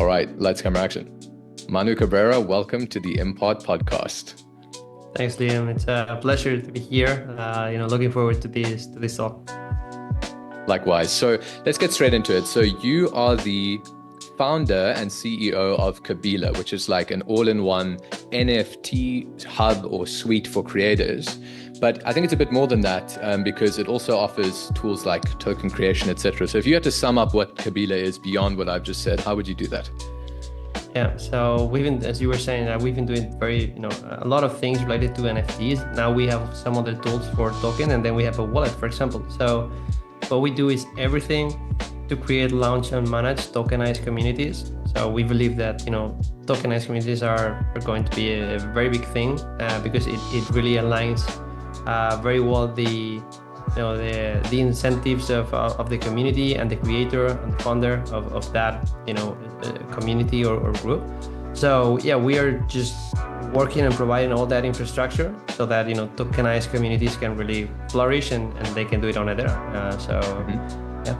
All right, lights, camera, action. Manu Kabrera, welcome to the Impart podcast. Thanks, Liam. It's a pleasure to be here. Looking forward to this talk. Likewise. So let's get straight into it. So you are the founder and CEO of Kabila, which is like an all-in-one NFT hub or suite for creators. But I think it's a bit more than that because it also offers tools like token creation, etc. So if you had to sum up what Kabila is beyond what I've just said, how would you do that? Yeah, so we've been, as you were saying, we've been doing a lot of things related to NFTs. Now we have some other tools for token, and then we have a wallet, for example. So what we do is everything to create, launch, and manage tokenized communities. So we believe that tokenized communities are going to be a very big thing because it really aligns very well the incentives of the community and the creator and the founder of that community or group. So yeah, we are just working and providing all that infrastructure so that tokenized communities can really flourish and they can do it on Hedera. Yeah.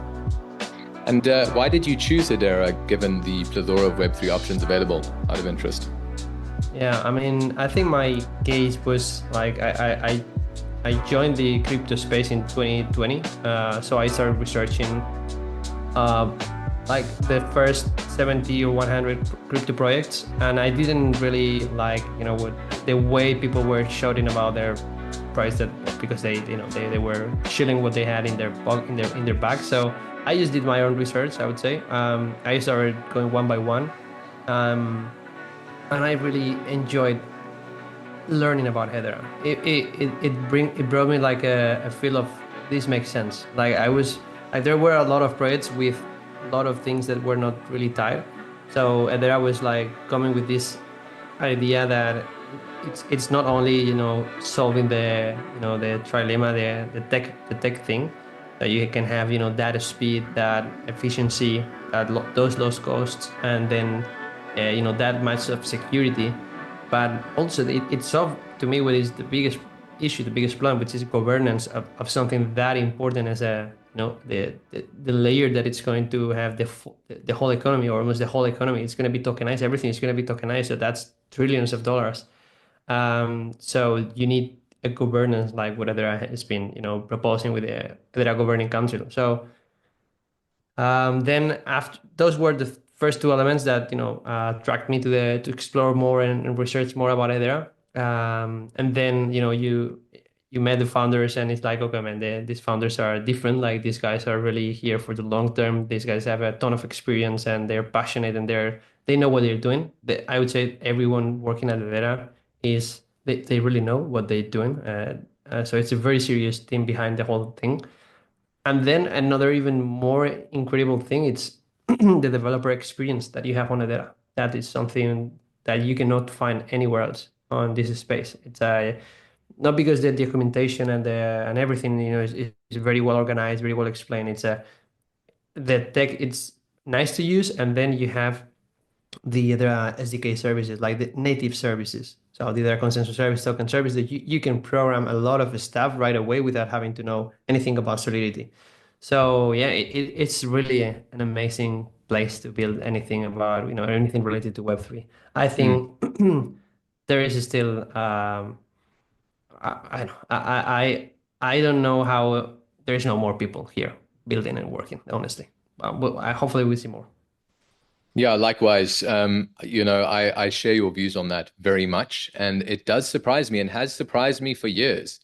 And why did you choose Hedera given the plethora of Web3 options available, out of interest? Yeah, I mean, I think my case was like I joined the crypto space in 2020, so I started researching like the first 70 or 100 crypto projects, and I didn't really like what the way people were shouting about their price because they were shilling what they had in their bag. So I just did my own research, I would say. I started going one by one, and I really enjoyed learning about Hedera. It brought me like a feel of this makes sense. Like there were a lot of projects with a lot of things that were not really tied. So Hedera was like coming with this idea that it's not only solving the the trilemma, the tech thing, that you can have data speed, that efficiency, those low costs, and then that much of security. But also it solved to me what is the biggest issue, the biggest problem, which is governance of something that important as the layer that it's going to have the whole economy, or almost the whole economy. It's going to be tokenized. Everything is going to be tokenized. So that's trillions of dollars. So you need a governance like what Hedera has been proposing with the Hedera Governing Council. So then after those were the first two elements that attract me to explore more and research more about Hedera. And then you met the founders, and it's like, okay, man, these founders are different. Like, these guys are really here for the long term. These guys have a ton of experience, and they're passionate, and they know what they're doing. I would say everyone working at Hedera they really know what they're doing. So it's a very serious team behind the whole thing. And then another even more incredible thing, it's the developer experience that you have on Hedera. That is something that you cannot find anywhere else on this space. It's not because the documentation and everything is very well organized, very well explained. It's the tech. It's nice to use, and then you have the other SDK services, like the native services. So the other consensus service, token service, that you can program a lot of stuff right away without having to know anything about Solidity. So yeah, it's really an amazing place to build anything about anything related to Web3. I think there is still I don't know how there is no more people here building and working, honestly. But hopefully we see more. Yeah, likewise. I share your views on that very much, and it does surprise me and has surprised me for years.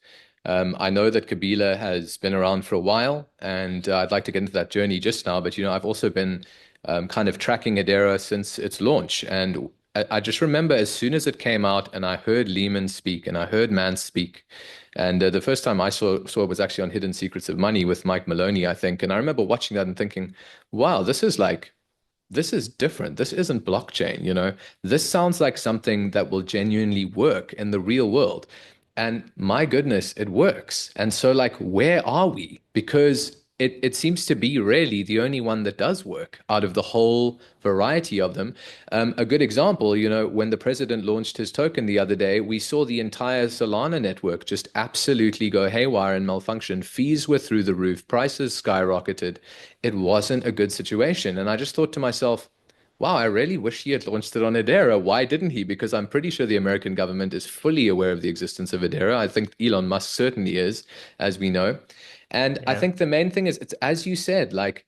I know that Kabila has been around for a while, and I'd like to get into that journey just now. But I've also been kind of tracking Hedera since its launch, and I just remember as soon as it came out, and I heard Lehman speak, and I heard Man speak, and the first time I saw it was actually on Hidden Secrets of Money with Mike Maloney, I think, and I remember watching that and thinking, wow, this is different. This isn't blockchain, This sounds like something that will genuinely work in the real world. And my goodness, it works. And so, like, where are we? Because it seems to be really the only one that does work out of the whole variety of them. A good example, when the president launched his token the other day, we saw the entire Solana network just absolutely go haywire and malfunction. Fees were through the roof, prices skyrocketed. It wasn't a good situation. And I just thought to myself, wow, I really wish he had launched it on Hedera. Why didn't he? Because I'm pretty sure the American government is fully aware of the existence of Hedera. I think Elon Musk certainly is, as we know. And I Yeah. think the main thing is, it's as you said, like,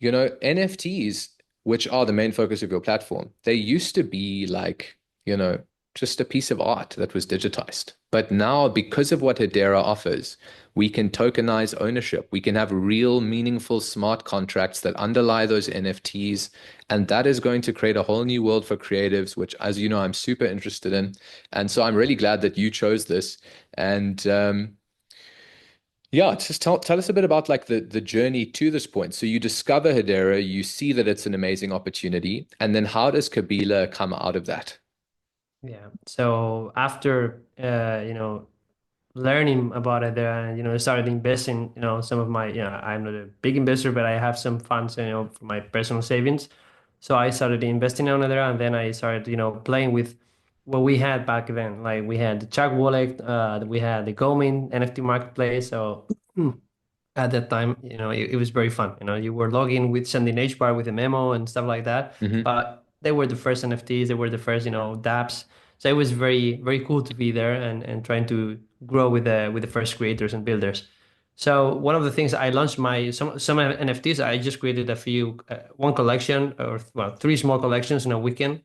NFTs, which are the main focus of your platform, they used to be like, just a piece of art that was digitized. But now, because of what Hedera offers, we can tokenize ownership. We can have real, meaningful smart contracts that underlie those NFTs. And that is going to create a whole new world for creatives, which, as you know, I'm super interested in. And so I'm really glad that you chose this. And yeah, just tell us a bit about like the journey to this point. So you discover Hedera, you see that it's an amazing opportunity, and then how does Kabila come out of that? Yeah. So after learning about it there and started investing, some of my, I'm not a big investor, but I have some funds, for my personal savings. So I started investing on there, and then I started, playing with what we had back then. Like we had the Chuck Wallet, we had the Gomin NFT marketplace. So at that time, it was very fun. You were logging with sending HBAR with a memo and stuff like that. Hmm. But they were the first NFTs, they were the first, dApps. So it was very, very cool to be there and trying to grow with the first creators and builders. So one of the things I launched my some NFTs, I just created a few, one collection or well, three small collections in a weekend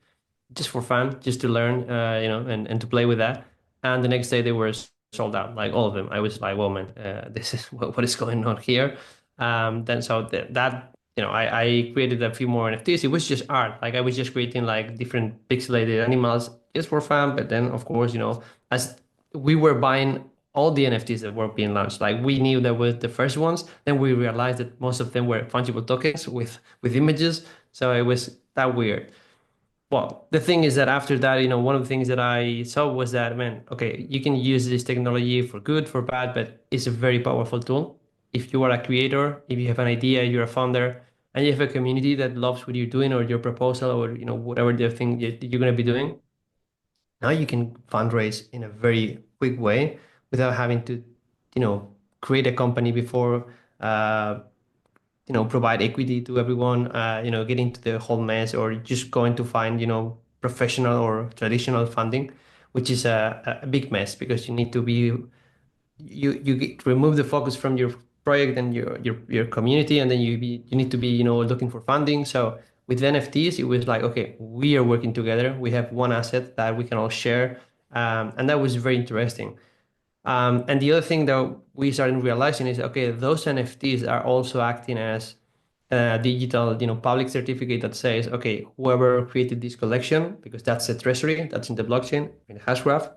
just for fun, just to learn, and to play with that. And the next day they were sold out, like all of them. I was like, "Whoa, man, this is what is going on here?" Then so that I created a few more NFTs. It was just art, like I was just creating like different pixelated animals just for fun. But then, of course, as we were buying all the NFTs that were being launched, like we knew that were the first ones. Then we realized that most of them were fungible tokens with images. So it was that weird. Well, the thing is that after that, one of the things that I saw was that, man, okay, you can use this technology for good, for bad, but it's a very powerful tool. If you are a creator, if you have an idea, you're a founder, and you have a community that loves what you're doing or your proposal or, whatever the thing you're going to be doing, now you can fundraise in a very quick way without having to, create a company before, provide equity to everyone, get into the whole mess, or just going to find, professional or traditional funding, which is a big mess because you need to be, remove the focus from your project and your community, and then you need to be, looking for funding. So with NFTs, it was like, okay, we are working together. We have one asset that we can all share. And that was very interesting. And the other thing that we started realizing is, okay, those NFTs are also acting as a digital, public certificate that says, okay, whoever created this collection, because that's the treasury, that's in the blockchain, in the hash graph,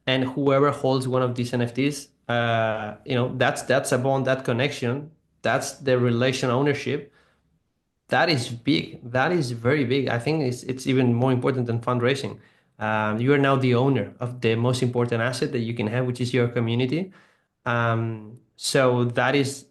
and whoever holds one of these NFTs, that's a bond, that connection, that's the relation ownership. That is big. That is very big. I think it's even more important than fundraising. You are now the owner of the most important asset that you can have, which is your community. So that is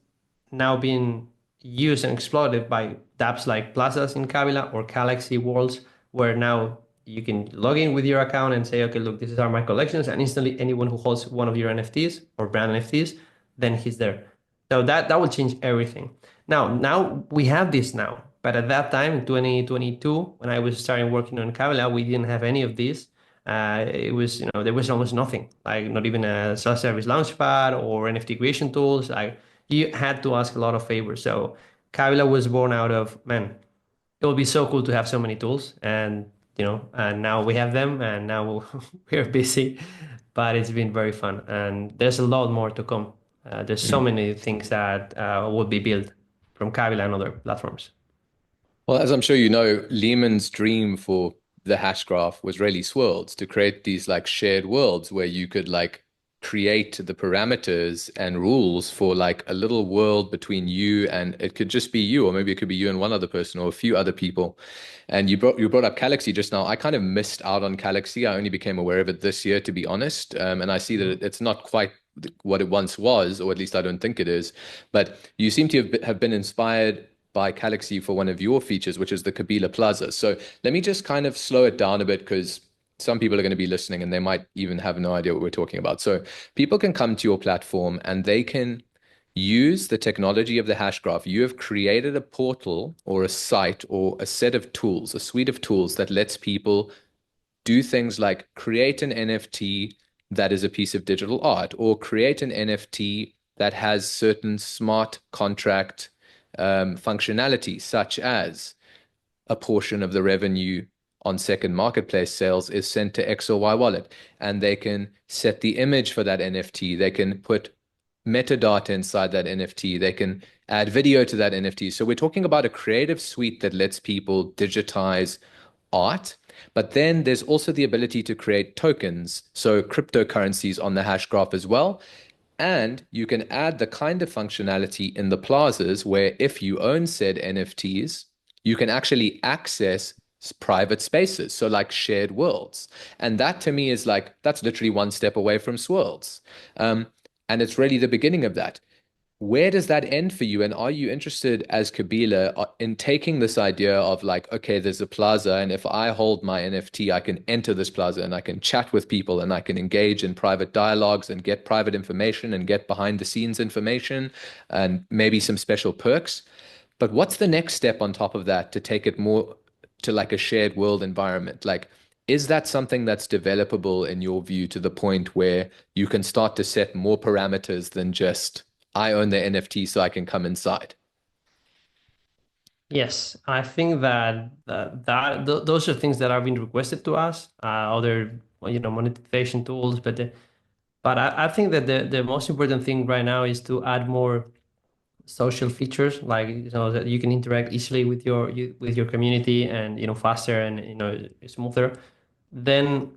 now being used and exploited by dApps like Plazas in Kabila or Galaxy Worlds, where now you can log in with your account and say, okay, look, this is are my collections, and instantly anyone who holds one of your NFTs or brand NFTs, then he's there. So that will change everything. Now we have this now, but at that time in 2022, when I was starting working on Kabila, we didn't have any of this. It was, there was almost nothing, like not even a self-service launchpad or NFT creation tools. Like you had to ask a lot of favors. So Kabila was born out of, man, it would be so cool to have so many tools, and now we have them, and now we're busy, but it's been very fun, and there's a lot more to come. There's so many things that will be built from Kabila and other platforms. Well, as I'm sure you know, Lehman's dream for the hash graph was really swirls to create these like shared worlds where you could like create the parameters and rules for like a little world between you, and it could just be you, or maybe it could be you and one other person or a few other people. And you brought up Galaxy just now. I kind of missed out on Galaxy. I only became aware of it this year, to be honest. And I see that Mhm. it's not quite what it once was, or at least I don't think it is. But you seem to have been inspired by Galaxy for one of your features, which is the Kabila Plaza. So let me just kind of slow it down a bit because some people are going to be listening and they might even have no idea what we're talking about. So people can come to your platform and they can use the technology of the hash graph. You have created a portal or a site or a set of tools, a suite of tools that lets people do things like create an NFT that is a piece of digital art, or create an NFT that has certain smart contract functionality, such as a portion of the revenue on second marketplace sales is sent to X or Y wallet. And they can set the image for that NFT. They can put metadata inside that NFT. They can add video to that NFT. So we're talking about a creative suite that lets people digitize art. But then there's also the ability to create tokens, so cryptocurrencies on the hash graph as well. And you can add the kind of functionality in the plazas where if you own said NFTs, you can actually access private spaces, so like shared worlds. And that to me is like, that's literally one step away from swirls. Um, and it's really the beginning of that. Where does that end for you? And are you interested as Kabila in taking this idea of like, okay, there's a plaza, and if I hold my NFT, I can enter this plaza and I can chat with people and I can engage in private dialogues and get private information and get behind the scenes information and maybe some special perks. But what's the next step on top of that to take it more to like a shared world environment? Like, is that something that's developable in your view to the point where you can start to set more parameters than just I own the NFT so I can come inside? Yes, I think that those are things that are being requested to us. Other monetization tools, but I think that the most important thing right now is to add more social features, like that you can interact easily with with your community, and faster and smoother. Then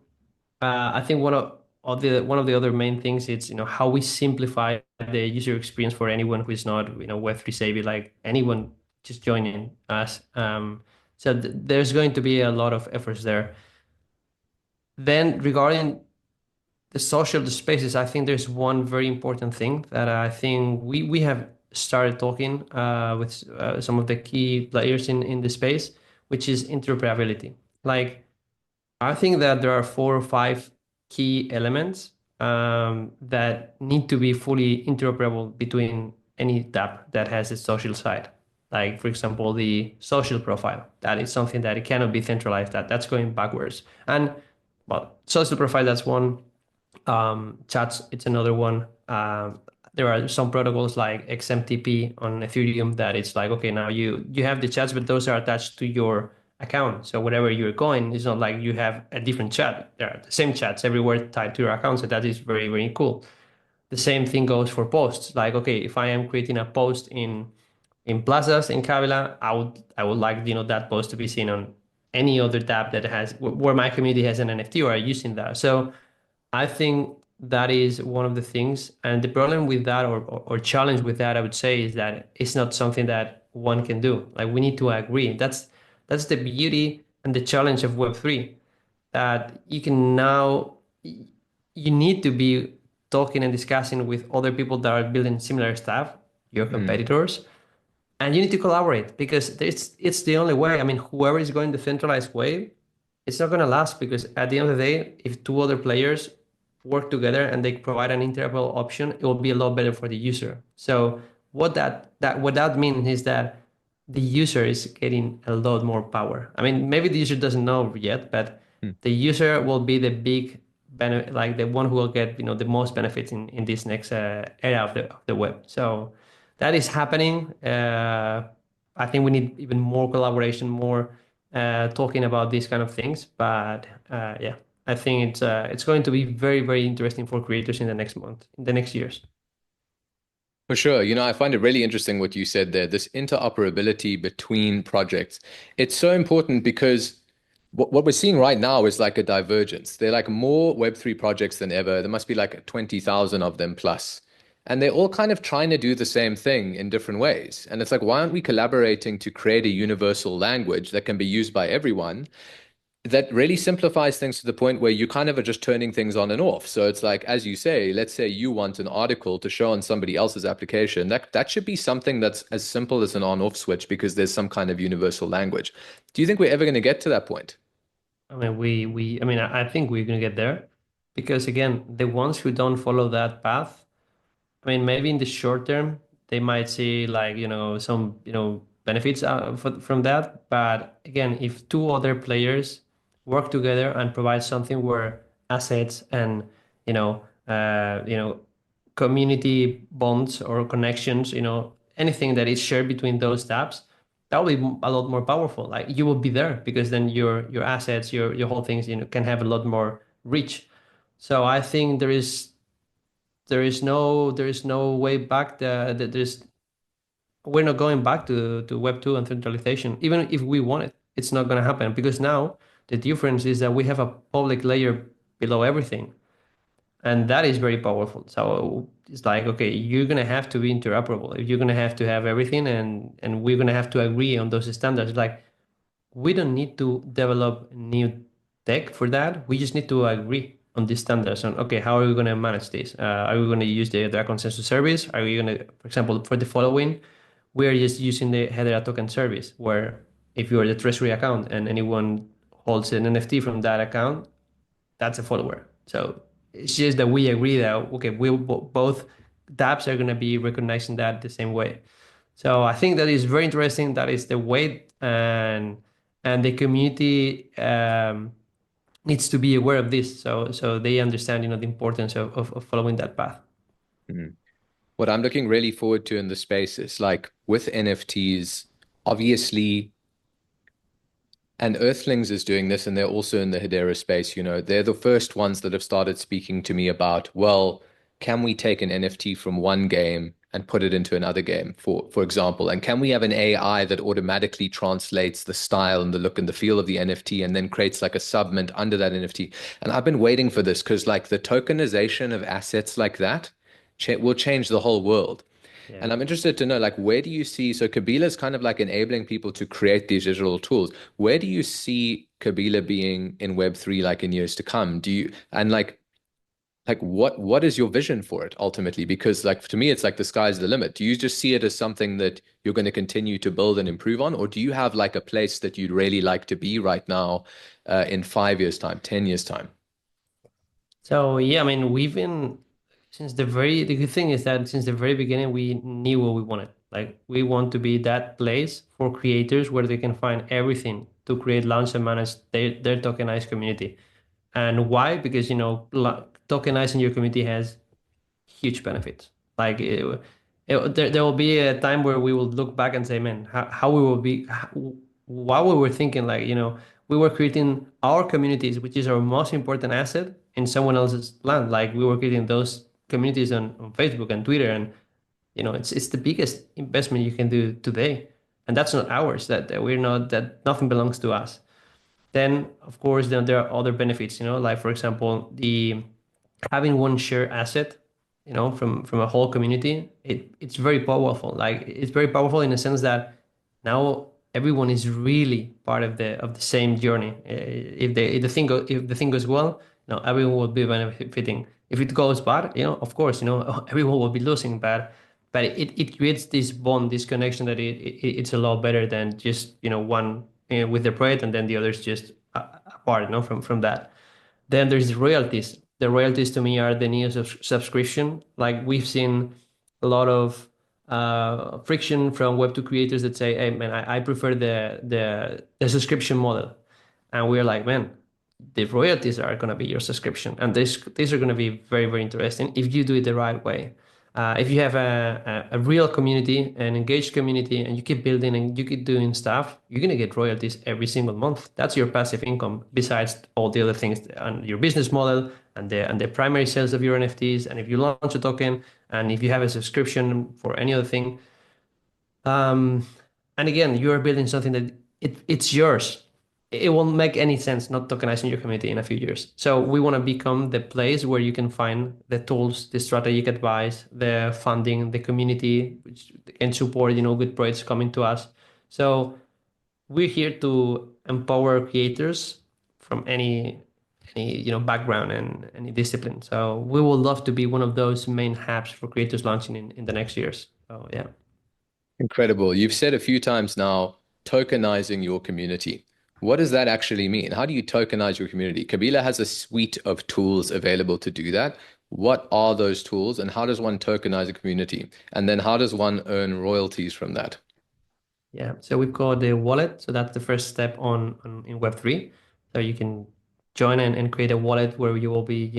I think one of the other main things is how we simplify the user experience for anyone who is not Web3 savvy, like anyone just joining us. So there's going to be a lot of efforts there. Then regarding the social spaces, I think there's one very important thing that I think we have started talking with some of the key players in the space, which is interoperability. Like, I think that there are 4 or 5 key elements that need to be fully interoperable between any tab that has a social side. Like, for example, the social profile. That is something that it cannot be centralized. That's going backwards. And well, social profile, that's one. Chats, it's another one. There are some protocols like XMTP on Ethereum that it's like, okay, now you have the chats, but those are attached to your account. So whatever you're going, it's not like you have a different chat. There are the same chats everywhere tied to your account. So that is very, very cool. The same thing goes for posts. Like, okay, if I am creating a post in plazas in Kabila, I would like that post to be seen on any other tab that has where my community has an NFT or are using that. So I think that is one of the things. And the problem with that, or challenge with that, I would say, is that it's not something that one can do. Like, we need to agree. That's the beauty and the challenge of Web3, that you can now, you need to be talking and discussing with other people that are building similar stuff, your Mm, competitors, and you need to collaborate, because it's the only way. I mean, whoever is going the centralized way, it's not going to last, because at the end of the day, if two other players work together and they provide an interoperable option, it will be a lot better for the user. So what that means is that the user is getting a lot more power. I mean, maybe the user doesn't know yet, but mm. the user will be the big benefit, like the one who will get the most benefits in this next era of the web. So that is happening. I think we need even more collaboration, more talking about these kind of things. But yeah, I think it's going to be very, very interesting for creators in the next month, in the next years. For sure. I find it really interesting what you said there, this interoperability between projects. It's so important because what we're seeing right now is like a divergence. There are like more Web3 projects than ever. There must be like 20,000 of them plus. And they're all kind of trying to do the same thing in different ways. And it's like, why aren't we collaborating to create a universal language that can be used by everyone? That really simplifies things to the point where you kind of are just turning things on and off. So it's like, as you say, let's say you want an article to show on somebody else's application. That should be something that's as simple as an on-off switch because there's some kind of universal language. Do you think we're ever going to get to that point? I mean, I mean, I think we're going to get there, because again, the ones who don't follow that path, I mean, maybe in the short term, they might see like, some, benefits from that. But again, if two other players work together and provide something where assets and, you know, uh, you know, community bonds or connections, anything that is shared between those tabs, that will be a lot more powerful. Like you will be there because then your assets, your whole things, can have a lot more reach. So I think there is no way back. That there's We're not going back to Web 2 and centralization. Even if we want it, it's not going to happen because now the difference is that we have a public layer below everything, and that is very powerful. So it's like, okay, you're going to have to be interoperable. You're going to have everything, and we're going to have to agree on those standards. Like we don't need to develop new tech for that. We just need to agree on these standards on, okay, how are we going to manage this? Are we going to use the consensus service? Are we going to, for example, for the following, we are just using the Hedera token service, where if you are the treasury account and anyone holds an NFT from that account, that's a follower. So it's just that we agree that, okay, both dApps are going to be recognizing that the same way. So I think that is very interesting. That is the way, and the community needs to be aware of this, so they understand, the importance of following that path. Mhm. What I'm looking really forward to in the space is like with NFTs, obviously, and Earthlings is doing this, and they're also in the Hedera space. They're the first ones that have started speaking to me about, well, can we take an NFT from one game and put it into another game, for example? And can we have an AI that automatically translates the style and the look and the feel of the NFT and then creates like a submint under that NFT? And I've been waiting for this because like the tokenization of assets like that cha will change the whole world. Yeah. And I'm interested to know, like, where do you see, so Kabila is kind of like enabling people to create these digital tools. Where do you see Kabila being in Web3 like in years to come? And like what is your vision for it ultimately? Because like to me, it's like the sky's the limit. Do you just see it as something that you're going to continue to build and improve on? Or do you have like a place that you'd really like to be right now, in 5 years' time, 10 years' time? So yeah, I mean, we've been the good thing is that since the very beginning, we knew what we wanted. Like we want to be that place for creators where they can find everything to create, launch, and manage their tokenized community. And why? Because tokenizing your community has huge benefits. Like there will be a time where we will look back and say, man, how we will be, while we were thinking, like, we were creating our communities, which is our most important asset, in someone else's land. Like we were creating those communities on Facebook and Twitter, and it's the biggest investment you can do today, and that's not ours. That nothing belongs to us. Then, of course, then there are other benefits. Like for example, the having one shared asset, from a whole community, it's very powerful. Like it's very powerful in the sense that now everyone is really part of the same journey. If the thing goes well, everyone will be benefiting. If it goes bad, of course, everyone will be losing. But it creates this bond, this connection, that it's a lot better than just one with the project and then the others just apart, from that. Then there's royalties. The royalties to me are the new subscription. Like we've seen a lot of friction from Web2 creators that say, "Hey, man, I prefer the subscription model," and we're like, "Man, the royalties are going to be your subscription, and these are going to be very, very interesting if you do it the right way." If you have a real community, an engaged community, and you keep building and you keep doing stuff, you're going to get royalties every single month. That's your passive income, besides all the other things and your business model and the primary sales of your NFTs. And if you launch a token, and if you have a subscription for any other thing, um, and again, you are building something that it's yours. It won't make any sense not tokenizing your community in a few years. So we want to become the place where you can find the tools, the strategic advice, the funding, the community, which can support, good projects coming to us. So we're here to empower creators from any background and any discipline. So we would love to be one of those main hubs for creators launching in the next years. So yeah. Incredible. You've said a few times now, tokenizing your community. What does that actually mean? How do you tokenize your community? Kabila has a suite of tools available to do that. What are those tools and how does one tokenize a community? And then how does one earn royalties from that? Yeah, so we've got the wallet. So that's the first step on in Web3. So you can join and create a wallet where you will be,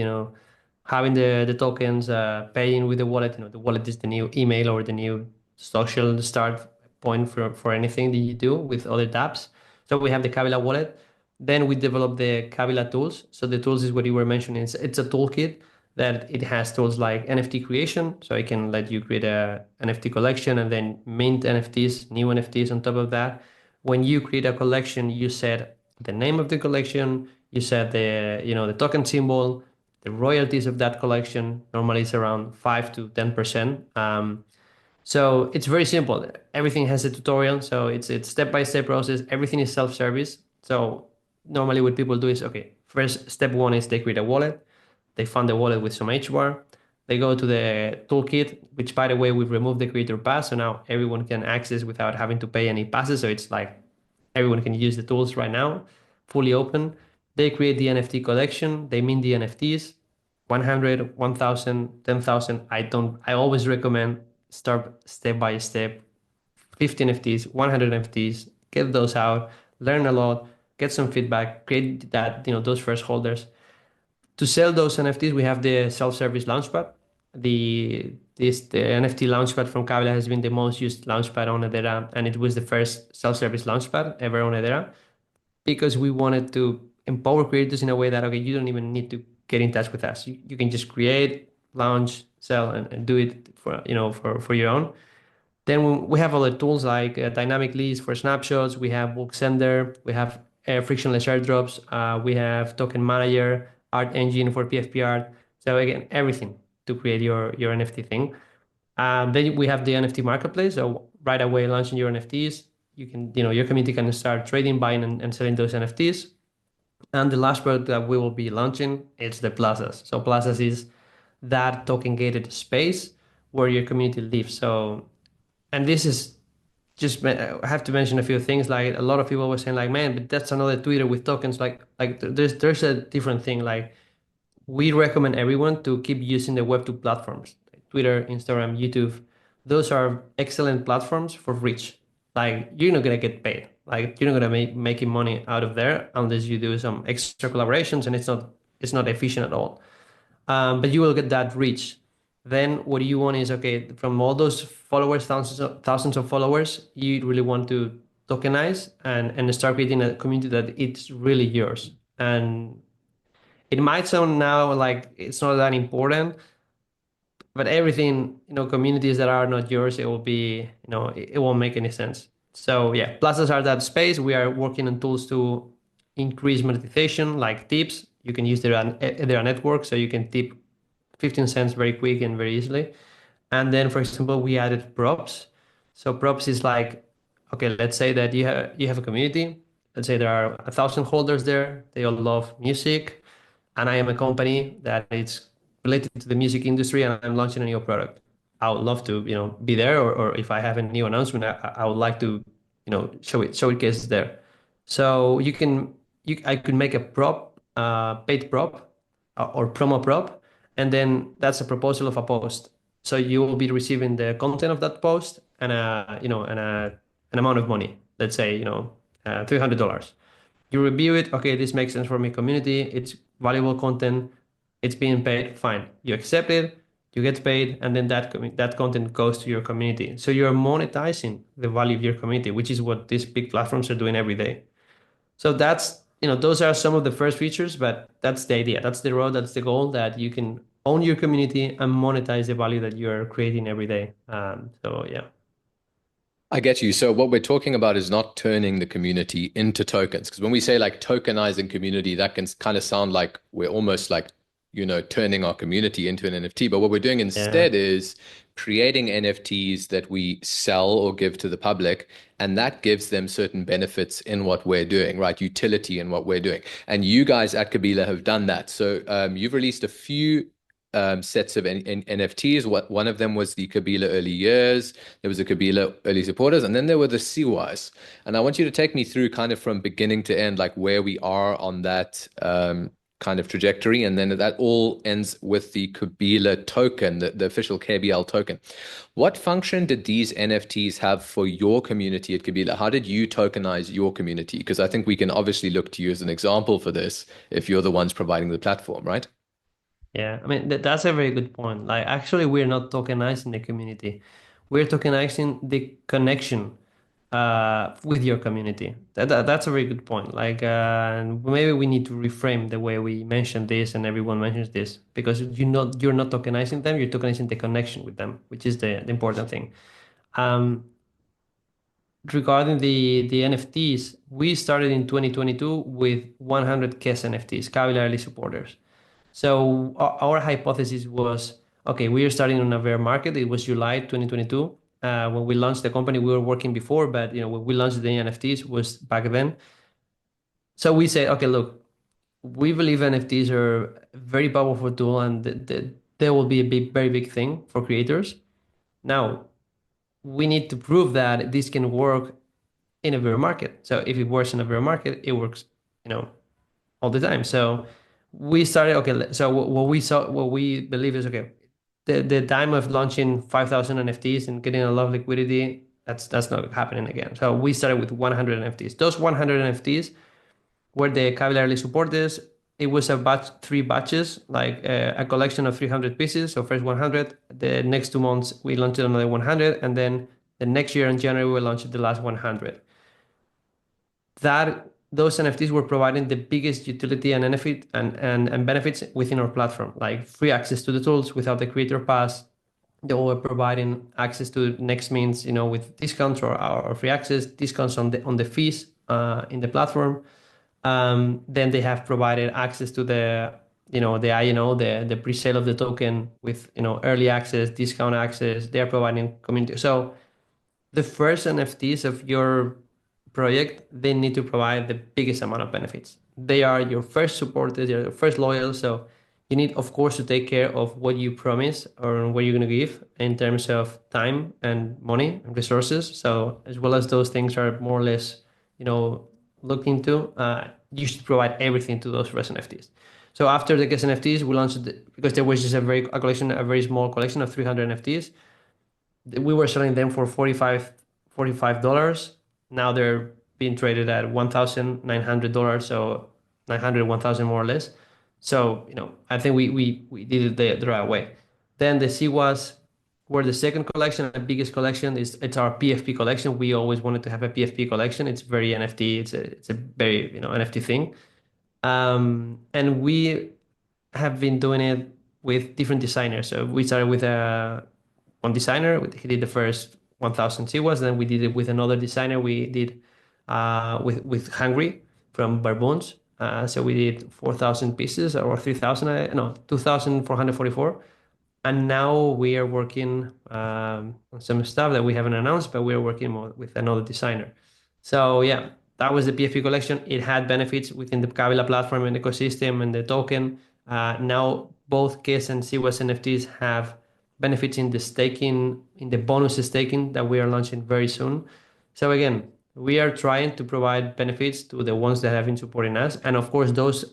having the tokens, paying with the wallet. The wallet is the new email or the new social start point for anything that you do with other dApps. So we have the Kabila wallet. Then we develop the Kabila tools. So the tools is what you were mentioning. It's a toolkit that it has tools like NFT creation. So it can let you create a NFT collection and then mint NFTs, new NFTs on top of that. When you create a collection, you set the name of the collection, you set the token symbol, the royalties of that collection. Normally it's around 5 to 10%. So it's very simple. Everything has a tutorial, so it's step-by-step process. Everything is self-service. So normally what people do is, okay, first step one is they create a wallet. They fund the wallet with some HBAR. They go to the toolkit, which by the way, we've removed the creator pass. So now everyone can access without having to pay any passes. So it's like everyone can use the tools right now, fully open. They create the NFT collection. They mint the NFTs, 100, 1,000, 10,000. I always recommend start step by step, 50 NFTs, 100 NFTs, get those out, learn a lot, get some feedback, create that, those first holders. To sell those NFTs, we have the self-service launchpad. The NFT launchpad from Kabila has been the most used launchpad on Hedera, and it was the first self-service launchpad ever on Hedera because we wanted to empower creators in a way that, okay, you don't even need to get in touch with us. You can just create, launch, sell, and do it for your own. Then we have other tools like dynamic leads for snapshots. We have bulk sender. We have frictionless airdrops. We have token manager, art engine for PFP art. So again, everything to create your NFT thing. Then we have the NFT marketplace. So right away launching your NFTs, your community can start trading, buying and selling those NFTs. And the last product that we will be launching is the plazas. So plazas is that token gated space where your community lives. So, and this is just, I have to mention a few things. Like a lot of people were saying like, man, but that's another Twitter with tokens. Like there's a different thing. Like we recommend everyone to keep using the Web2 platforms, like Twitter, Instagram, YouTube. Those are excellent platforms for reach. Like you're not gonna get paid. Like you're not gonna making money out of there unless you do some extra collaborations, and it's not efficient at all. But you will get that reach. Then what you want is, okay, from all those followers, thousands of followers, you really want to tokenize and start creating a community that it's really yours. And it might sound now like it's not that important, but everything, communities that are not yours, it will be, it won't make any sense. So yeah, plazas are that space. We are working on tools to increase monetization, like tips. You can use their network, so you can tip 15 cents very quick and very easily. And then, for example, we added props. So props is like, okay, let's say that you have a community. Let's say there are 1,000 holders there. They all love music, and I am a company that is related to the music industry, and I'm launching a new product. I would love to, be there, or if I have a new announcement, I would like to, showcase there. So I could make a prop, paid prop, or promo prop, and then that's a proposal of a post. So you will be receiving the content of that post and an amount of money. Let's say $300. You review it. Okay, this makes sense for my community. It's valuable content. It's being paid. Fine. You accept it. You get paid, and then that content goes to your community. So you're monetizing the value of your community, which is what these big platforms are doing every day. So those are some of the first features, but that's the idea. That's the road. That's the goal, that you can own your community and monetize the value that you're creating every day. So yeah. I get you. So what we're talking about is not turning the community into tokens. Because when we say like tokenizing community, that can kind of sound like we're almost like, turning our community into an NFT. But what we're doing Yeah. instead is creating NFTs that we sell or give to the public. And that gives them certain benefits in what we're doing, right? Utility in what we're doing. And you guys at Kabila have done that. So you've released a few sets of NFTs. One of them was the Kabila Early Years. There was a Kabila Early Supporters, and then there were the CYs. And I want you to take me through kind of from beginning to end, like where we are on that kind of trajectory, and then that all ends with the Kabila token, the official KBL token. What function did these NFTs have for your community at Kabila? How did you tokenize your community? Because I think we can obviously look to you as an example for this if you're the ones providing the platform, right? Yeah, I mean that's a very good point. Like actually, we're not tokenizing the community; we're tokenizing the connection with your community. That's a very good point. Like maybe we need to reframe the way we mention this and everyone mentions this because you're not tokenizing them; you're tokenizing the connection with them, which is the important thing. Um, Regarding the NFTs, we started in 2022 with 100 KES NFTs, Kabila early supporters. So our hypothesis was, okay, we are starting on a bear market. It was July 2022. When we launched the company, we were working before, but when we launched the NFTs was back then. So we said, okay, look, we believe NFTs are a very powerful tool and they will be a very big thing for creators. Now, we need to prove that this can work in a bear market. So if it works in a bear market, it works, all the time. So we started, okay, so what we believe is, okay, the time of launching 5,000 NFTs and getting a lot of liquidity, that's not happening again. So we started with 100 NFTs. Those 100 NFTs were the Kabila early supporters. It was a batch, three batches, like a collection of 300 pieces. So first 100, the next 2 months we launched another 100, and then the next year in January we launched the last 100. That those NFTs were providing the biggest utility and benefit and benefits within our platform, like free access to the tools without the creator pass. They were providing access to next means, with discounts or free access, discounts on the fees in the platform. Then they have provided access to the I&O, the pre-sale of the token with early access, discount access. They are providing community. So the first NFTs of your project, they need to provide the biggest amount of benefits. They are your first supporters, they're your first loyal. So you need, of course, to take care of what you promise or what you're going to give in terms of time and money and resources. So as well as those things are more or less, looked into, you should provide everything to those first NFTs. So after the guest NFTs, we launched because there was just a very small collection of 300 NFTs. We were selling them for $45. Now they're being traded at $1,900, so 900, 1,000 more or less. So I think we did it the right way. Then the CWAS were the second collection, the biggest collection. It's our PFP collection. We always wanted to have a PFP collection. It's very NFT. It's a very NFT thing. And we have been doing it with different designers. So we started with one designer. He did the first 1,000 CWAS. Then we did it with another designer. We did with Hungry from Barboons. So we did 4,000 pieces or 3,000, no, 2,444. And now we are working on some stuff that we haven't announced, but we are working more with another designer. So yeah, that was the PFP collection. It had benefits within the Kabila platform and ecosystem and the token. Now both KES and CWAS NFTs have benefits in the staking, in the bonus staking that we are launching very soon. So again, we are trying to provide benefits to the ones that have been supporting us, and of course, those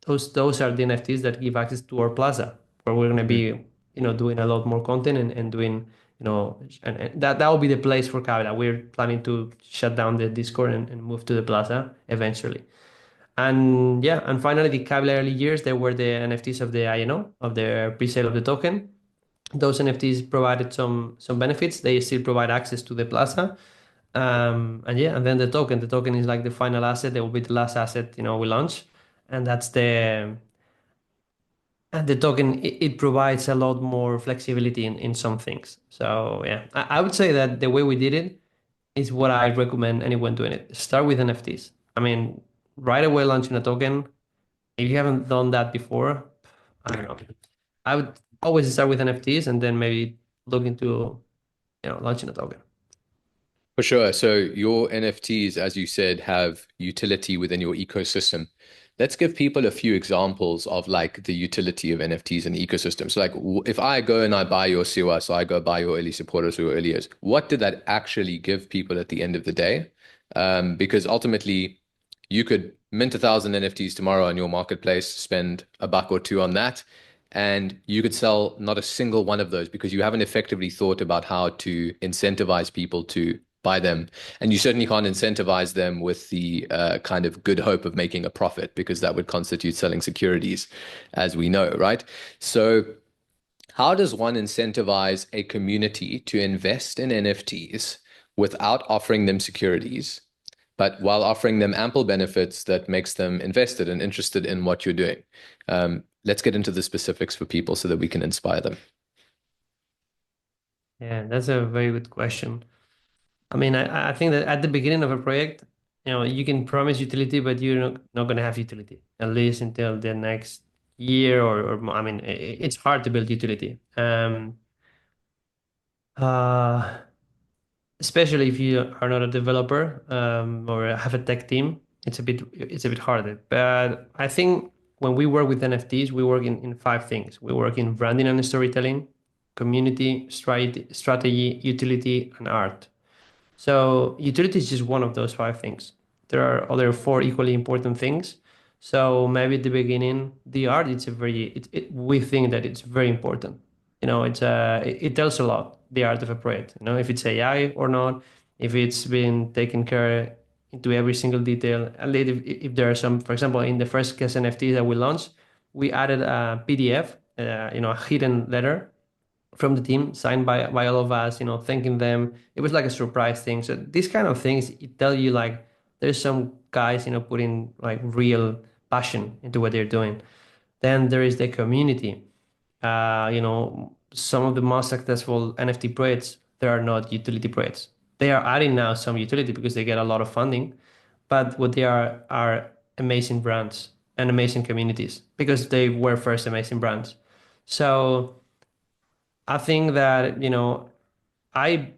are the NFTs that give access to our plaza, where we're going to be, doing a lot more content and doing, and that will be the place for Kabila. We're planning to shut down the Discord and move to the plaza eventually. And yeah, and finally, the Kabila early years, there were the NFTs of the I&O, of the pre-sale of the token. Those NFTs provided some benefits. They still provide access to the plaza. And yeah, and then the token is like the final asset. They will be the last asset, we launch. And that's the token, it provides a lot more flexibility in some things. So yeah, I would say that the way we did it is what I recommend anyone doing it. Start with NFTs. I mean, right away launching a token. If you haven't done that before, I don't know. I would always start with NFTs and then maybe look into, launching a token. For sure. So your NFTs, as you said, have utility within your ecosystem. Let's give people a few examples of like the utility of NFTs in the ecosystem. So like if I go and I buy your COA, so I go buy your early supporters or your early years, what did that actually give people at the end of the day? Because ultimately you could mint 1,000 NFTs tomorrow on your marketplace, spend a buck or two on that, and you could sell not a single one of those because you haven't effectively thought about how to incentivize people to buy them. And you certainly can't incentivize them with the kind of good hope of making a profit because that would constitute selling securities, as we know, right? So, how does one incentivize a community to invest in NFTs without offering them securities, but while offering them ample benefits that makes them invested and interested in what you're doing? Let's get into the specifics for people so that we can inspire them. Yeah, that's a very good question. I mean, I think that at the beginning of a project, you can promise utility, but you're not going to have utility, at least until the next year or more. I mean, it's hard to build utility. Uh, Especially if you are not a developer or have a tech team, it's a bit harder. But I think when we work with NFTs, we work in five things. We work in branding and storytelling, community, strategy, utility, and art. So utility is just one of those five things. There are other four equally important things. So maybe at the beginning, the art, we think that it's very important. It tells a lot, the art of a project. If it's AI or not, if it's been taken care into every single detail. And if there are some, for example, in the first case NFT that we launched, we added a PDF, a hidden letter from the team, signed by all of us, thanking them. It was like a surprise thing. So these kind of things, it tell you like there's some guys, putting like real passion into what they're doing. Then there is the community. Some of the most successful NFT projects, they are not utility projects. They are adding now some utility because they get a lot of funding, but what they are amazing brands and amazing communities because they were first amazing brands. So I think that I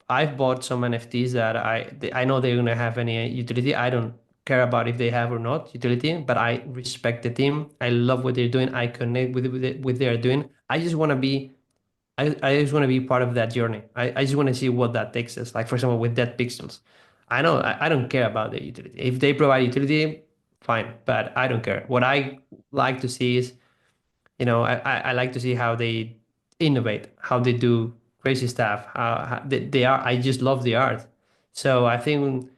I've bought some NFTs that I know they're gonna have any utility. I don't care about if they have or not utility, but I respect the team. I love what they're doing. I connect with what they're doing. I just want to be part of that journey. I just want to see what that takes us. Like for example, with Dead Pixels, I know I don't care about the utility. If they provide utility, fine, but I don't care. What I like to see is I like to see how they innovate, how they do crazy stuff, how they are. I just love the art. So I think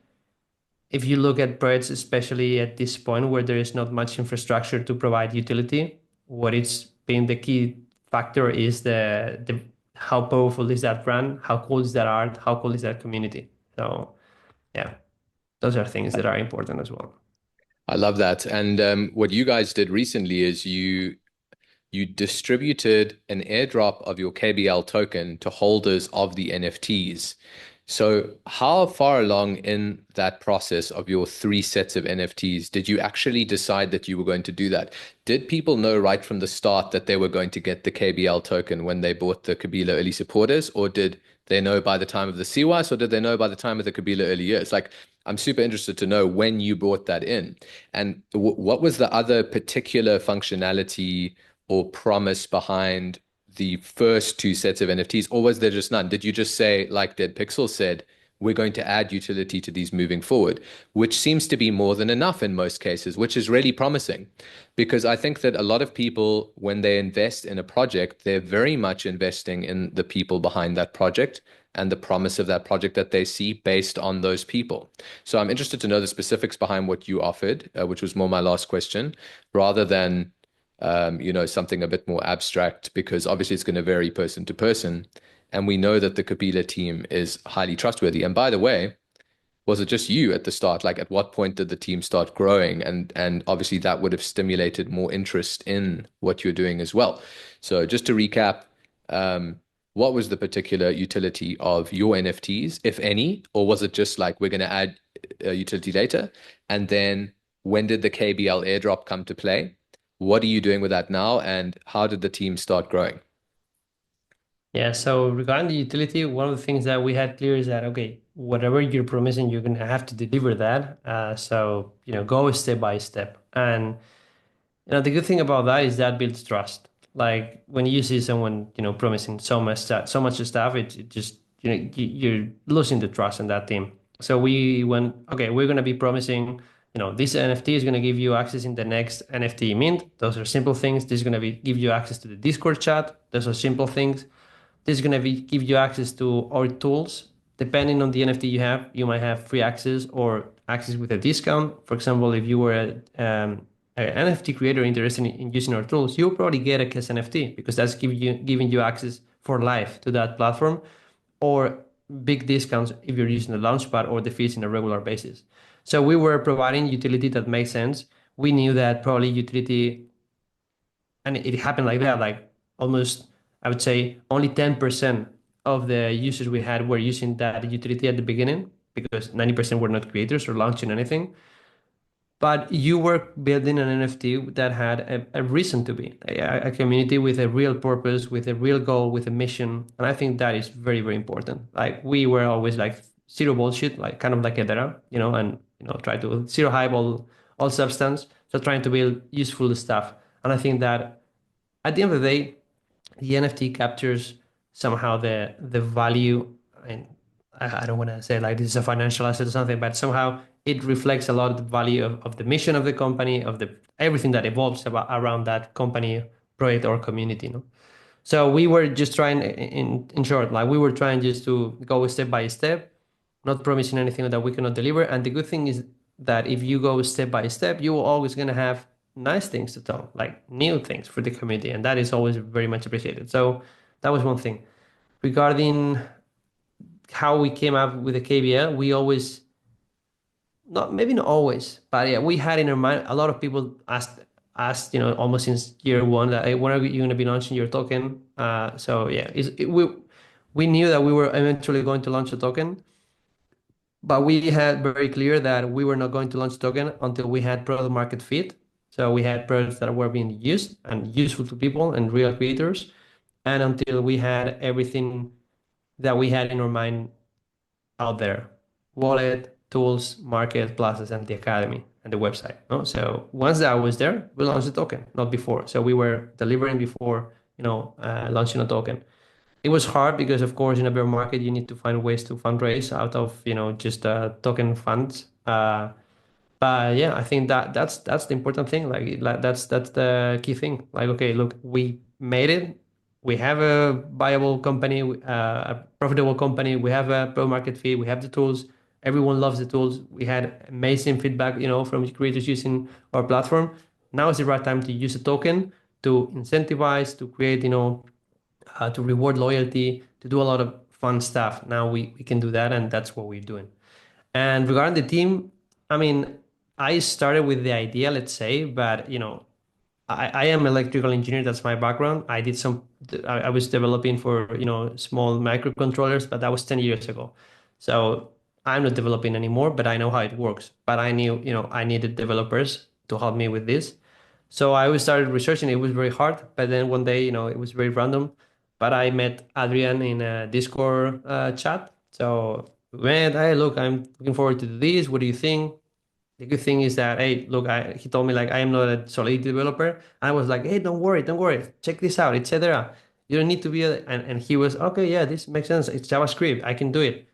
if you look at birds, especially at this point where there is not much infrastructure to provide utility, what it's been the key factor is the how powerful is that brand, how cool is that art, how cool is that community. So yeah, those are things that are important as well. I love that. And what you guys did recently is you distributed an airdrop of your KBL token to holders of the NFTs. So, how far along in that process of your three sets of NFTs did you actually decide that you were going to do that? Did people know right from the start that they were going to get the KBL token when they bought the Kabila early supporters, or did they know by the time of the CWAS, or did they know by the time of the Kabila early years? Like, I'm super interested to know when you brought that in. And what was the other particular functionality or promise behind the first two sets of NFTs, or was there just none? Did you just say, like Dead Pixel said, we're going to add utility to these moving forward, which seems to be more than enough in most cases, which is really promising. Because I think that a lot of people, when they invest in a project, they're very much investing in the people behind that project and the promise of that project that they see based on those people. So I'm interested to know the specifics behind what you offered, which was more my last question, rather than something a bit more abstract, because obviously it's going to vary person to person. And we know that the Kabila team is highly trustworthy. And by the way, was it just you at the start? Like, at what point did the team start growing? And obviously that would have stimulated more interest in what you're doing as well. So just to recap, what was the particular utility of your NFTs, if any, or was it just like we're going to add a utility later? And then when did the KBL airdrop come to play? What are you doing with that now, and how did the team start growing? Yeah, so regarding the utility, one of the things that we had clear is that, okay, whatever you're promising, you're going to have to deliver that. So, go step by step. And, the good thing about that is that builds trust. Like when you see someone, promising so much stuff, it just, you're losing the trust in that team. So we went, okay, we're going to be promising this NFT is going to give you access in the next NFT mint. Those are simple things. This is going to give you access to the Discord chat. Those are simple things. This is going to give you access to our tools. Depending on the NFT you have, you might have free access or access with a discount. For example, if you were an NFT creator interested in using our tools, you'll probably get a Kiss NFT because that's giving you access for life to that platform, or big discounts if you're using the Launchpad or the fees on a regular basis. So we were providing utility that makes sense. We knew that probably utility, and it happened like that, like almost, I would say, only 10% of the users we had were using that utility at the beginning because 90% were not creators or launching anything. But you were building an NFT that had a reason to be, a community with a real purpose, with a real goal, with a mission. And I think that is very, very important. Like we were always like zero bullshit, like kind of like Hedera, and try to zero hype all substance. So trying to build useful stuff. And I think that at the end of the day, the NFT captures somehow the value. And I don't want to say like this is a financial asset or something, but somehow it reflects a lot of the value of the mission of the company, of the everything that evolves around that company, project, or community. So we were just trying, in short, like we were trying just to go step by step, not promising anything that we cannot deliver. And the good thing is that if you go step by step, you will always going to have nice things to tell, like new things for the community, and that is always very much appreciated. So that was one thing. Regarding how we came up with the KBL, we always, not maybe not always, but yeah, we had in our mind. A lot of people asked, almost since year one, that hey, when are you going to be launching your token? So yeah, we knew that we were eventually going to launch a token, but we had very clear that we were not going to launch token until we had product market fit. So we had products that were being used and useful to people and real creators, and until we had everything that we had in our mind out there: wallet, tools, market, classes, and the academy and the website. No? So once that was there, we launched the token, not before. So we were delivering before, launching a token. It was hard because, of course, in a bear market, you need to find ways to fundraise out of, just token funds. But yeah, I think that's the important thing. Like that's the key thing. Like, okay, look, we made it. We have a viable company, a profitable company. We have a pro market fee. We have the tools. Everyone loves the tools. We had amazing feedback, from creators using our platform. Now is the right time to use a token to incentivize, to create, to reward loyalty, to do a lot of fun stuff. Now we can do that, and that's what we're doing. And regarding the team, I mean, I started with the idea, let's say, but I am electrical engineer. That's my background. I was developing for small microcontrollers, but that was 10 years ago. So I'm not developing anymore, but I know how it works. But I knew I needed developers to help me with this. So I always started researching. It was very hard, but then one day it was very random. But I met Adrian in a Discord chat. So man, hey, look, I'm looking forward to this. What do you think? The good thing is that, hey, look, he told me like I am not a Solidity developer. I was like, hey, don't worry, check this out, etc. You don't need to be and he was okay, yeah, this makes sense. It's JavaScript, I can do it.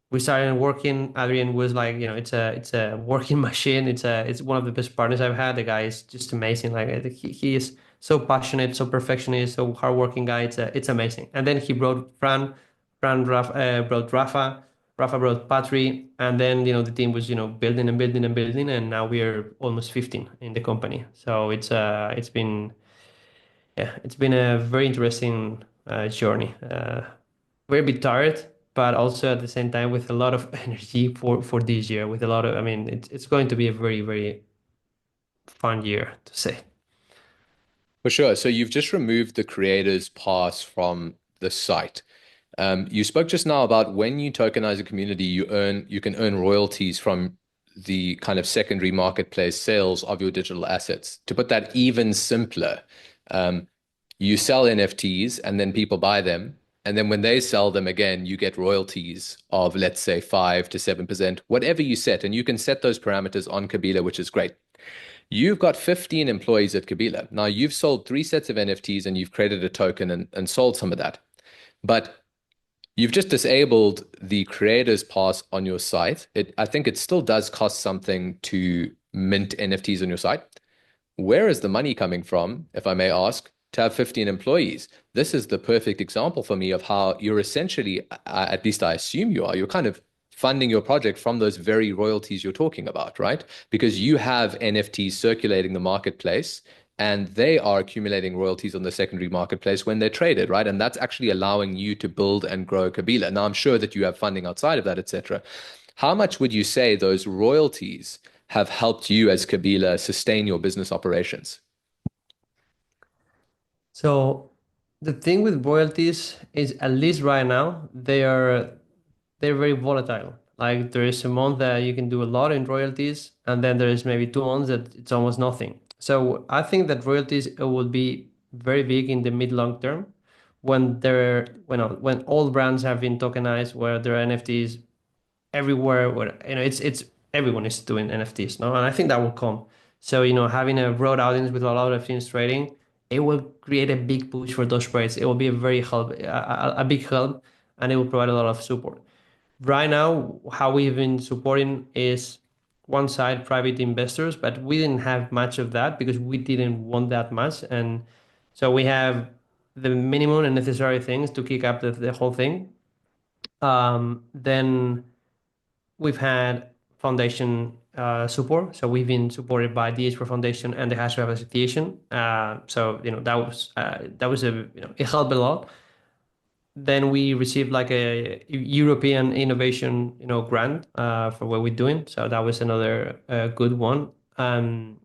We started working. Adrian was like, it's a working machine. It's one of the best partners I've had. The guy is just amazing. Like he is so passionate, so perfectionist, so hardworking guy. It's amazing. And then he brought brought Rafa brought Patri, and then the team was building and building and building, and now we are almost 15 in the company. So it's been, yeah, it's been a very interesting journey. We're a bit tired, but also at the same time with a lot of energy for this year. With a lot of, I mean, it's going to be a very, very fun year to say. For sure. So you've just removed the creator's pass from the site. You spoke just now about when you tokenize a community, you can earn royalties from the kind of secondary marketplace sales of your digital assets. To put that even simpler, you sell NFTs and then people buy them. And then when they sell them again, you get royalties of, let's say, 5 to 7%, whatever you set. And you can set those parameters on Kabila, which is great. You've got 15 employees at Kabila. Now, you've sold 3 sets of NFTs and you've created a token and sold some of that. But you've just disabled the creator's pass on your site. I think it still does cost something to mint NFTs on your site. Where is the money coming from, if I may ask, to have 15 employees? This is the perfect example for me of how you're essentially, at least I assume you are, you're kind of funding your project from those very royalties you're talking about, right? Because you have NFTs circulating the marketplace and they are accumulating royalties on the secondary marketplace when they're traded, right? And that's actually allowing you to build and grow Kabila. Now, I'm sure that you have funding outside of that, etc. How much would you say those royalties have helped you as Kabila sustain your business operations? So the thing with royalties is, at least right now, they're very volatile. Like there is a month that you can do a lot in royalties, and then there is maybe 2 months that it's almost nothing. So I think that royalties will be very big in the mid long term when all brands have been tokenized, where there are NFTs everywhere, where it's everyone is doing NFTs, no? And I think that will come. So having a broad audience with a lot of things trading, it will create a big push for those projects. It will be a very help, a big help, and it will provide a lot of support. Right now, how we've been supporting is one side private investors, but we didn't have much of that because we didn't want that much, and so we have the minimum and necessary things to kick up the whole thing. Then we've had foundation support. So we've been supported by DH Foundation and the Hashraf Association. So that was a it helped a lot. Then we received like a European innovation grant for what we're doing. So that was another good one. And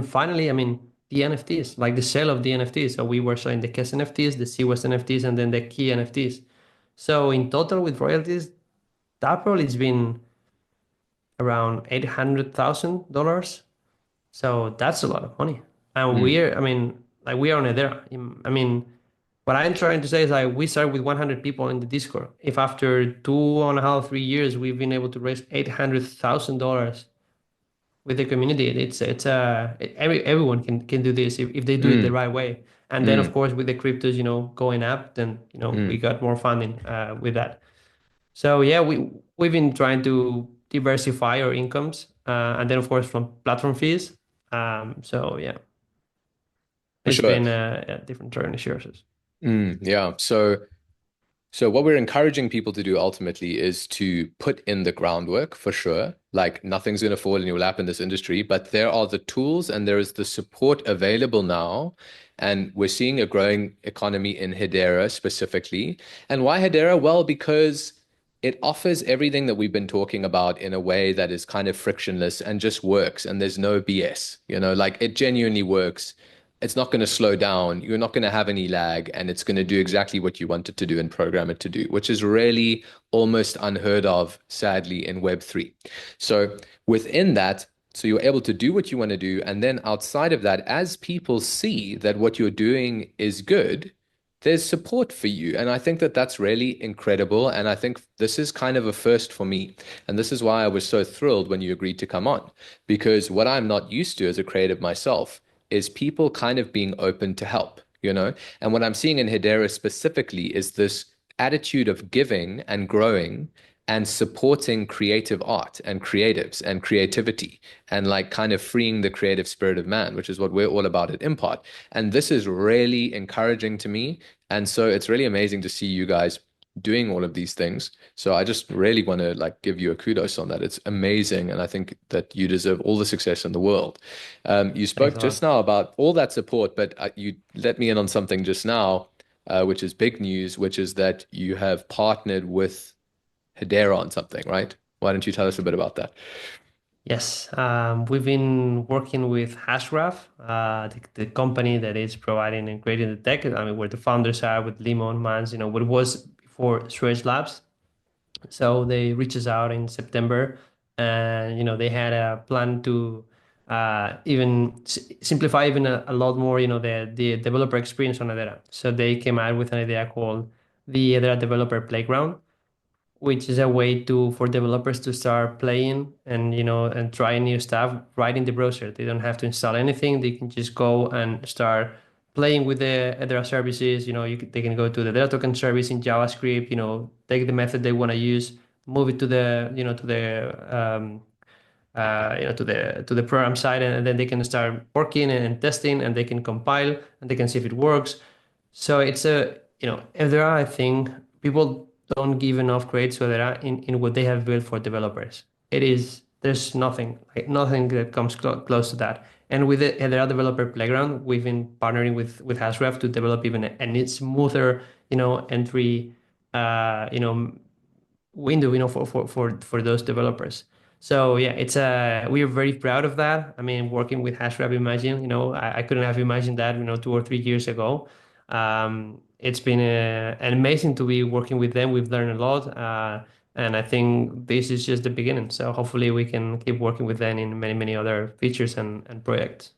finally, I mean, the NFTs, like the sale of the NFTs. So we were selling the Kes NFTs, the CWest NFTs, and then the key NFTs. So in total with royalties, that probably has been around $800,000. So that's a lot of money. And Mm, I mean, like we are on Hedera. I mean, what I'm trying to say is like we started with 100 people in the Discord. If after 2.5, 3 years, we've been able to raise $800,000 with the community, everyone can do this if they do it the mm, right way. And then of mm, course with the cryptos, going up, then we mm. got more funding with that. So yeah, we've been trying to diversify our incomes, and then of course from platform fees. So yeah, For it's sure. been a different journey, sure. Yeah. So what we're encouraging people to do ultimately is to put in the groundwork for sure. Like nothing's going to fall in your lap in this industry, but there are the tools and there is the support available now. And we're seeing a growing economy in Hedera specifically. And why Hedera? Well, because it offers everything that we've been talking about in a way that is kind of frictionless and just works. And there's no BS, like it genuinely works. It's not going to slow down. You're not going to have any lag, and it's going to do exactly what you want it to do and program it to do, which is really almost unheard of, sadly, in Web3. So within that, so you're able to do what you want to do. And then outside of that, as people see that what you're doing is good, there's support for you. And I think that that's really incredible. And I think this is kind of a first for me. And this is why I was so thrilled when you agreed to come on, because what I'm not used to as a creative myself is people kind of being open to help. And what I'm seeing in Hedera specifically is this attitude of giving and growing and supporting creative art and creatives and creativity and like kind of freeing the creative spirit of man, which is what we're all about at Impart. And this is really encouraging to me. And so it's really amazing to see you guys doing all of these things. So I just really want to like give you a kudos on that. It's amazing. And I think that you deserve all the success in the world. You Thanks spoke a just lot. now about all that support, but you let me in on something just now, which is big news, which is that you have partnered with Hedera on something, right? Why don't you tell us a bit about that? Yes, we've been working with Hashgraph, the company that is providing and creating the tech. I mean, where the founders are with Limon, Mans, what was before Suez Labs. So they reached us out in September, and they had a plan to even simplify even a lot more, the developer experience on Hedera. So they came out with an idea called the Hedera Developer Playground, which is a way for developers to start playing and trying new stuff right in the browser. They don't have to install anything. They can just go and start playing with the Hedera services. They can go to the data token service in JavaScript. Take the method they want to use, move it to the to the program side, and then they can start working and testing, and they can compile and they can see if it works. So it's a, if there are, I think people don't give enough credit to Hedera in what they have built for developers. There's nothing, like nothing that comes close to that. And with the Hedera Developer Playground, we've been partnering with Hashgraph to develop even a smoother, entry, window, for those developers. So yeah, we are very proud of that. I mean, working with Hashgraph, imagine, I couldn't have imagined that, 2 or 3 years ago. It's been an amazing to be working with them. We've learned a lot, and I think this is just the beginning. So hopefully we can keep working with them in many, many other features and projects.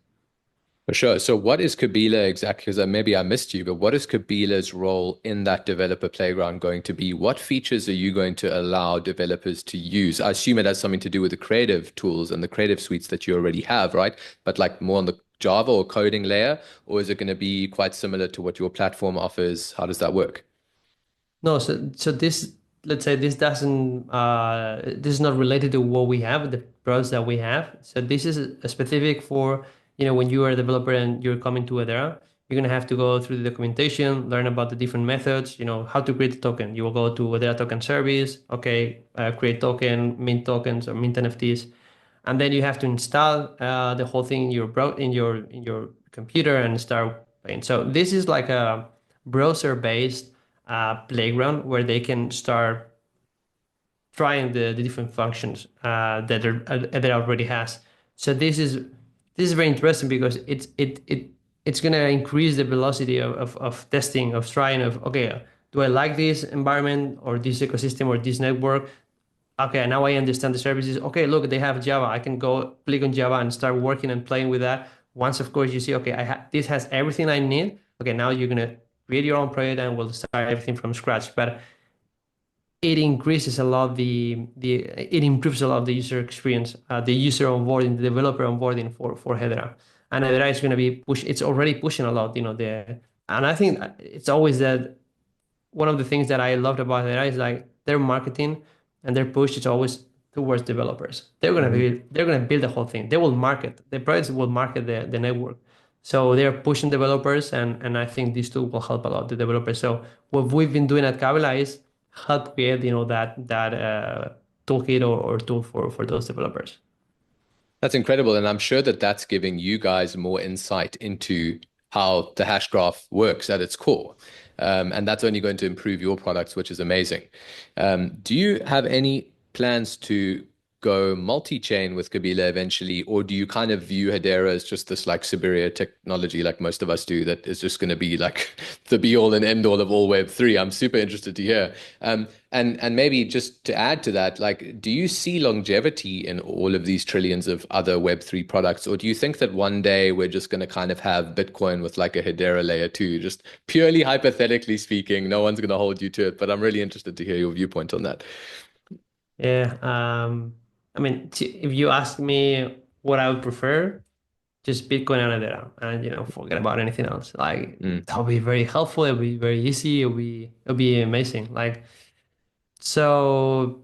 For sure. So what is Kabila exactly? Because maybe I missed you, but what is Kabila's role in that developer playground going to be? What features are you going to allow developers to use? I assume it has something to do with the creative tools and the creative suites that you already have, right? But like more on the Java or coding layer, or is it going to be quite similar to what your platform offers? How does that work? No, so this, let's say this doesn't, this is not related to what we have, the products that we have. So this is a specific for, when you are a developer and you're coming to Hedera, you're gonna have to go through the documentation, learn about the different methods, how to create a token. You will go to Hedera token service, okay, create token, mint tokens or mint NFTs, and then you have to install the whole thing in your in your computer and start playing. So this is like a browser-based playground where they can start trying the different functions that already has. So this is very interesting because it's gonna increase the velocity of testing, of trying, of okay, do I like this environment or this ecosystem or this network? Okay, now I understand the services. Okay, look, they have Java. I can go click on Java and start working and playing with that. Once, of course, you see, okay, this has everything I need. Okay, now you're gonna create your own project and we'll start everything from scratch. But it increases a lot it improves a lot the user experience, the user onboarding, the developer onboarding for Hedera. And Hedera is going to be it's already pushing a lot, and I think it's always that one of the things that I loved about Hedera is like their marketing and their push is always towards developers. They're gonna build the whole thing. They will market the products, will market the network. So they're pushing developers, and I think this tool will help a lot the developers. So what we've been doing at Kabila is help create, that toolkit or tool for those developers. That's incredible. And I'm sure that that's giving you guys more insight into how the hash graph works at its core. And that's only going to improve your products, which is amazing. Do you have any plans to go multi-chain with Kabila eventually, or do you kind of view Hedera as just this like Siberia technology, like most of us do, that is just going to be like the be all and end all of all Web3? I'm super interested to hear. And maybe just to add to that, like, do you see longevity in all of these trillions of other Web3 products, or do you think that one day we're just going to kind of have Bitcoin with like a Hedera layer two, just purely hypothetically speaking? No one's going to hold you to it, but I'm really interested to hear your viewpoint on that. Yeah. I mean, if you ask me what I would prefer, just Bitcoin and Hedera, and forget about anything else. Like Mm. that would be very helpful. It'll be very easy. It'll be amazing. Like so.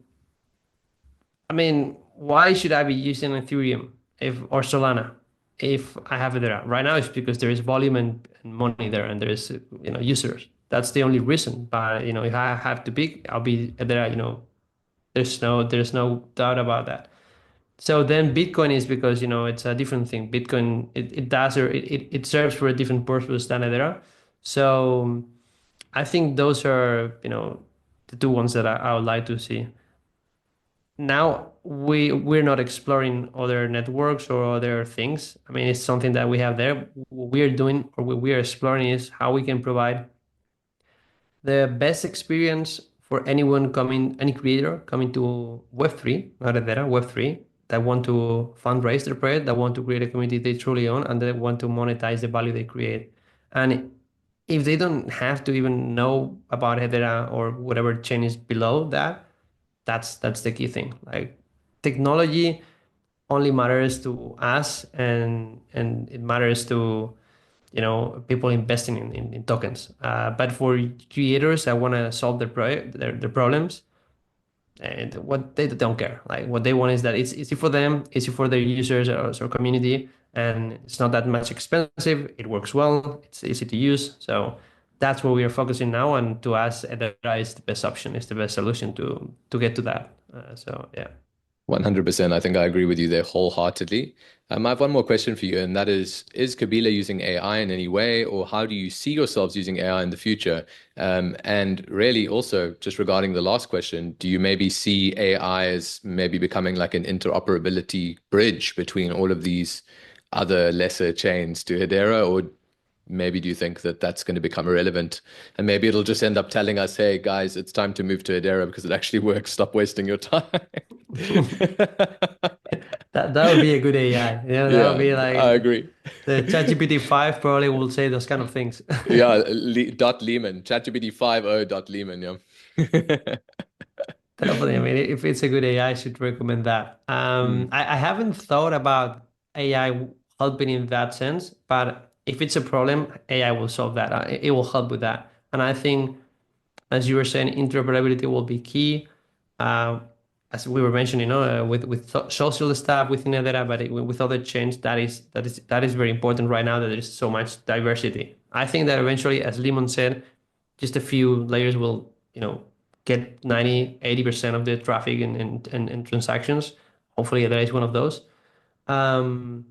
I mean, why should I be using Ethereum or Solana if I have Hedera? Right now, it's because there is volume and money there, and there is users. That's the only reason. But if I have to pick, I'll be Hedera. There's no doubt about that. So then Bitcoin is because it's a different thing. Bitcoin it does, or it serves for a different purpose than Hedera. So I think those are the two ones that I would like to see. Now we're not exploring other networks or other things. I mean, it's something that we have there. What we are doing or what we are exploring is how we can provide the best experience for any creator coming to Web3, not Hedera, Web3, that want to fundraise their project, that want to create a community they truly own, and they want to monetize the value they create. And if they don't have to even know about Hedera or whatever chain is below that, that's the key thing. Like technology only matters to us, and it matters to people investing in tokens. But for creators that want to solve their problems, And what they don't care. Like what they want is that it's easy for them, easy for their users or community, and it's not that much expensive. It works well. It's easy to use. So that's where we are focusing now. And to us, Hedera is the best option. It's the best solution to get to that. So yeah. 100%. I think I agree with you there wholeheartedly. I have one more question for you, and that is Kabila using AI in any way, or how do you see yourselves using AI in the future? And really also, just regarding the last question, do you maybe see AI as maybe becoming like an interoperability bridge between all of these other lesser chains to Hedera, or maybe do you think that that's going to become irrelevant and maybe it'll just end up telling us, hey guys, it's time to move to Hedera because it actually works. Stop wasting your time. That would be a good AI. Yeah, that would Yeah, be I like agree. the ChatGPT 5 probably will say those kind of things. Yeah, dot Lehman, ChatGPT 5.0 dot Lehman, yeah. Definitely. I mean, if it's a good AI, I should recommend that. Mm, I haven't thought about AI helping in that sense, but if it's a problem, AI will solve that. It will help with that. And I think, as you were saying, interoperability will be key. Uh, as we were mentioning, with social stuff within Hedera, but with other chains, that is very important right now that there is so much diversity. I think that eventually, as Limon said, just a few layers will, get 90, 80% of the traffic and transactions. Hopefully, Hedera is one of those. Um,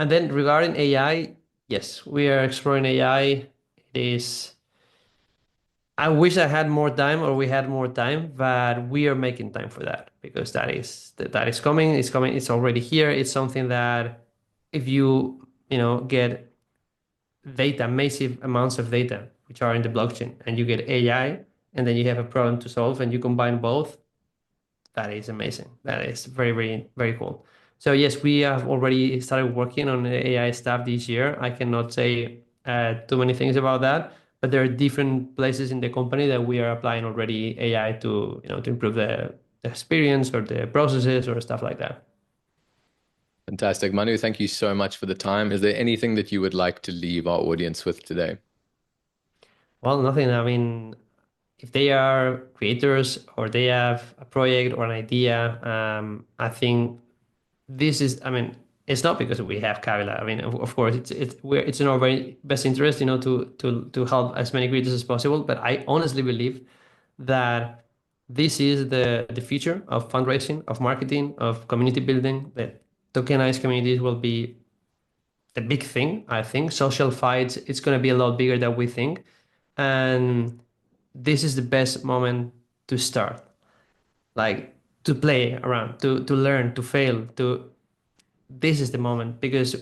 and then regarding AI, yes, we are exploring AI. It is. I wish I had more time or we had more time, but we are making time for that because that is coming. It's coming. It's already here. It's something that if you get data, massive amounts of data, which are in the blockchain, and you get AI, and then you have a problem to solve, and you combine both, that is amazing. That is very, very, very cool. So yes, we have already started working on AI stuff this year. I cannot say too many things about that, but there are different places in the company that we are applying already AI to improve the experience or the processes or stuff like that. fantastic. Manu, thank you so much for the time. Is there anything that you would like to leave our audience with today? Well, nothing. I mean, if they are creators or they have a project or an idea, I think this is, I mean, it's not because we have Kabila. I mean, of course, it's in our very best interest, to help as many creators as possible. But I honestly believe that this is the future of fundraising, of marketing, of community building. That tokenized communities will be the big thing. I think social fights, it's going to be a lot bigger than we think, and this is the best moment to start, like to play around, to learn, to fail, to this is the moment because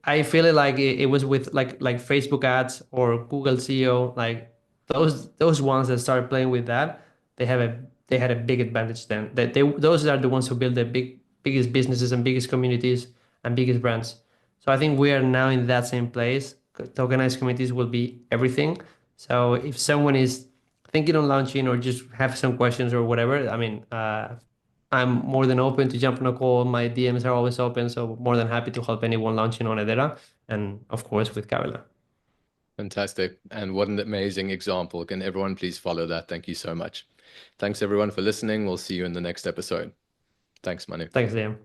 I feel it like it was with like Facebook ads or Google SEO, like those ones that started playing with that, they have a they had a big advantage then. That they those are the ones who build the biggest businesses and biggest communities and biggest brands. So I think we are now in that same place. Tokenized communities will be everything. So if someone is thinking on launching or just have some questions or whatever, I mean, I'm more than open to jump on a call. My DMs are always open, so more than happy to help anyone launching on Hedera, and of course with Kabila. Fantastic. And what an amazing example. Can everyone please follow that? Thank you so much. Thanks everyone for listening. We'll see you in the next episode. Thanks, Manu. Thanks, Liam.